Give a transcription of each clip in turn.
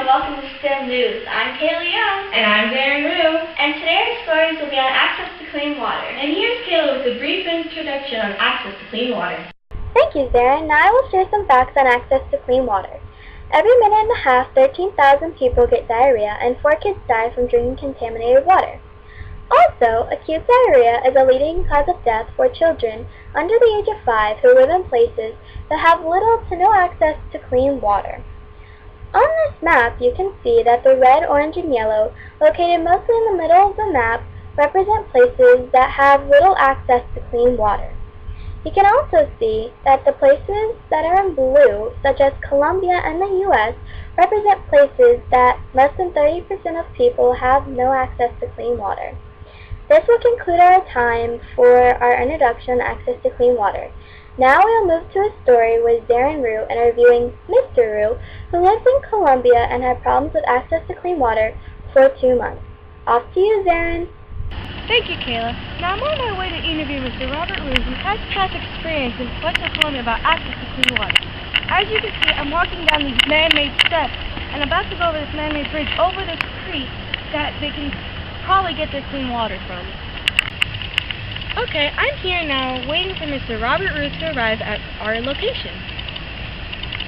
and welcome to STEM News. I'm Kaila Young. And I'm Fabian+Zaren+Kaila. And today our stories will be on access to clean water. And here's Kaila with a brief introduction on access to clean water. Thank you, Zaren. Now I will share some facts on access to clean water. Every minute and a half, 13,000 people get diarrhea and 4 kids die from drinking contaminated water. Also, acute diarrhea is a leading cause of death for children under the age of 5 who live in places that have little to no access to clean water. On this map, you can see that the red, orange, and yellow, located mostly in the middle of the map, represent places that have little access to clean water. You can also see that the places that are in blue, such as Colombia and the U.S., represent places that less than 30% of people have no access to clean water. This will conclude our time for our introduction on access to clean water. Now we'll move to a story with Zaren interviewing Mr. Rue, who lives in Colombia and had problems with access to clean water for 2 months. Off to you, Zaren. Thank you, Kaila. Now I'm on my way to interview Mr. Robert Rue, who has past experience in Western Colombia about access to clean water. As you can see, I'm walking down these man-made steps, and I'm about to go over this man-made bridge over this creek that they can probably get their clean water from. Okay, I'm here now waiting for Mr. Robert Rue to arrive at our location.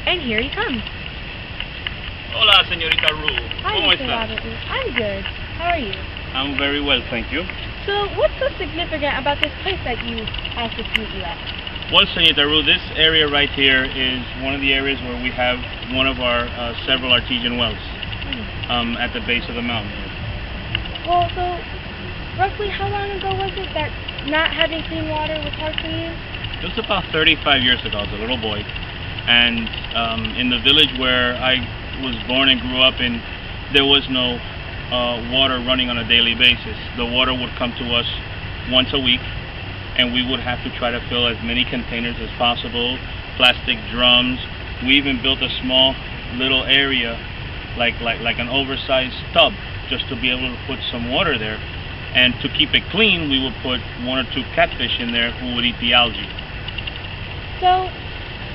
And here he comes. Hola, señorita Rue. Hi, ¿Cómo Mr. estás? Robert Rue. I'm good. How are you? I'm very well, thank you. So, what's so significant about this place that you asked us to meet you at? Well, señorita Rue, this area right here is one of the areas where we have one of our several artesian wells at the base of the mountain. Well, so, roughly how long ago was it that not having clean water was hard for you? It was about 35 years ago. I was a little boy. And in the village where I was born and grew up in, there was no water running on a daily basis. The water would come to us once a week, and we would have to try to fill as many containers as possible, plastic drums. We even built a small little area, like an oversized tub, just to be able to put some water there. And to keep it clean, we would put 1 or 2 catfish in there who would eat the algae. So,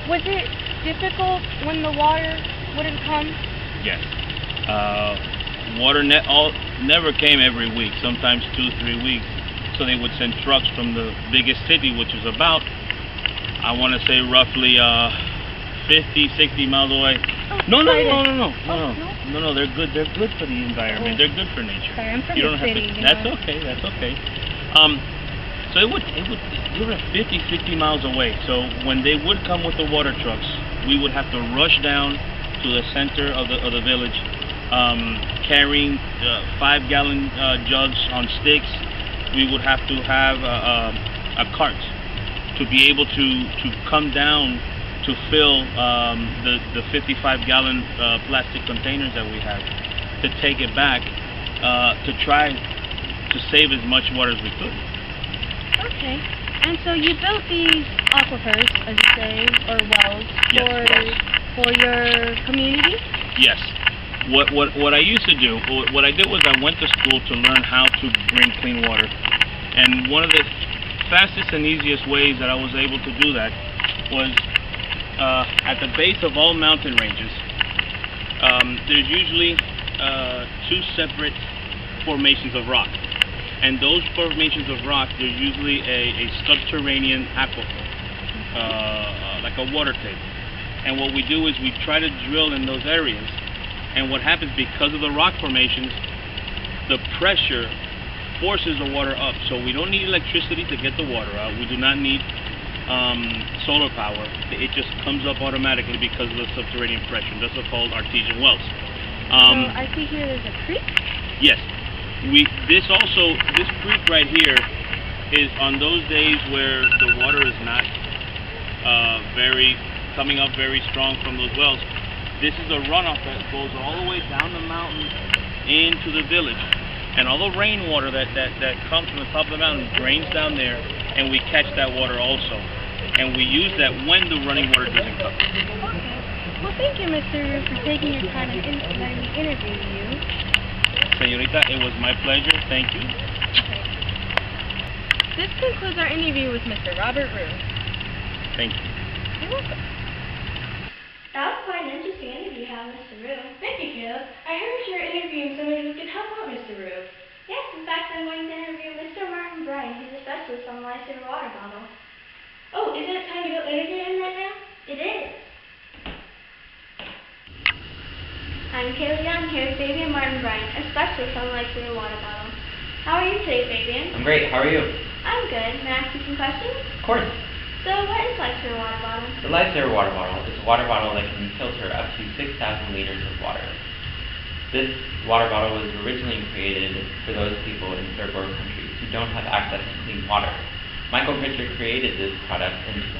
was it difficult when the water wouldn't come? Yes. Water never came every week, sometimes 2-3 weeks. So they would send trucks from the biggest city, which is about, I want to say roughly 50-60 miles away. Oh, No, they're good. They're good for the environment. They're good for nature. Sorry, I'm from You don't the have city. to. That's okay. That's okay. So we were 50-60 miles away. So when they would come with the water trucks, we would have to rush down to the center of the village, carrying 5-gallon jugs on sticks. We would have to have a cart to be able to come down to fill the 55-gallon plastic containers that we have, to take it back to try to save as much water as we could. Okay. And so you built these aquifers, as you say, or wells, for your community? Yes. What I used to do, what I did was I went to school to learn how to bring clean water. And one of the fastest and easiest ways that I was able to do that was at the base of all mountain ranges, there's usually 2 separate formations of rock. And those formations of rock, there's usually a subterranean aquifer, like a water table. And what we do is we try to drill in those areas. And what happens, because of the rock formations, the pressure forces the water up. So we don't need electricity to get the water out. We do not need solar power. It just comes up automatically because of the subterranean pressure. Those are called artesian wells. So I see here there's a creek? Yes. This creek right here is on those days where the water is not coming up very strong from those wells. This is a runoff that goes all the way down the mountain into the village. And all the rainwater that comes from the top of the mountain drains down there, and we catch that water also. And we use that when the running water doesn't come. Okay. Well, thank you, Mr. Rue, for taking your time and letting me interview you. Señorita, it was my pleasure. Thank you. Okay. This concludes our interview with Mr. Robert Rue. Thank you. You're welcome. That was quite an interesting interview. job, Mr. Rue. Thank you, Caleb. I heard you're interviewing somebody who can help out Mr. Rue. Yes, in fact, I'm going to interview Mr. Martin Bryan. He's a specialist on the lifesaver water bottle. Oh, isn't it time to go interview him right now? It is. I'm Kaila Young here with Fabian Martin Bryan, a specialist on the lifesaver water bottle. How are you today, Fabian? I'm great. How are you? I'm good. May I ask you some questions? Of course. So, what is lifesaver water bottle? The Lifesaver water bottle is a water bottle that can filter up to 6,000 liters of water. This water bottle was originally created for those people in third world countries who don't have access to clean water. Michael Pritchard created this product in 2009.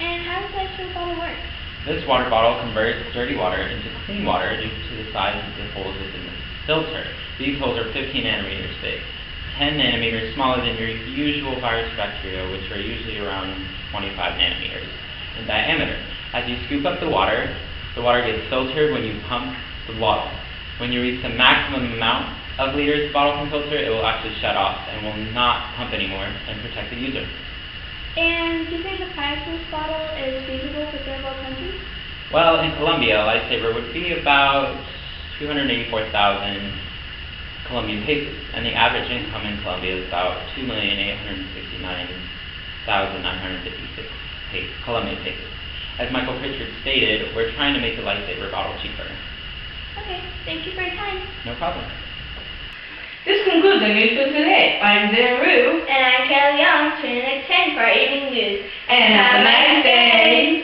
And how does lifesaver bottle work? This water bottle converts dirty water into clean water due to the size of the holes within the filter. These holes are 15 nanometers big, 10 nanometers smaller than your usual virus or bacteria, which are usually around 25 nanometers in diameter. As you scoop up the water gets filtered when you pump the bottle. When you reach the maximum amount of liters the bottle can filter, it will actually shut off and will not pump anymore and protect the user. And do you think the price of this bottle is feasible for third world countries? Well, in Colombia, a lifesaver would be about 284,000 Colombian pesos, and the average income in Colombia is about 2,869,956 Colombian pesos. As Michael Pritchard stated, we're trying to make the lifesaver bottle cheaper. Okay, thank you for your time. No problem. This concludes the news for today. I'm Zaren Rue. And I'm Kaila Young, tuning in at 10 for our evening news. And have a nice day.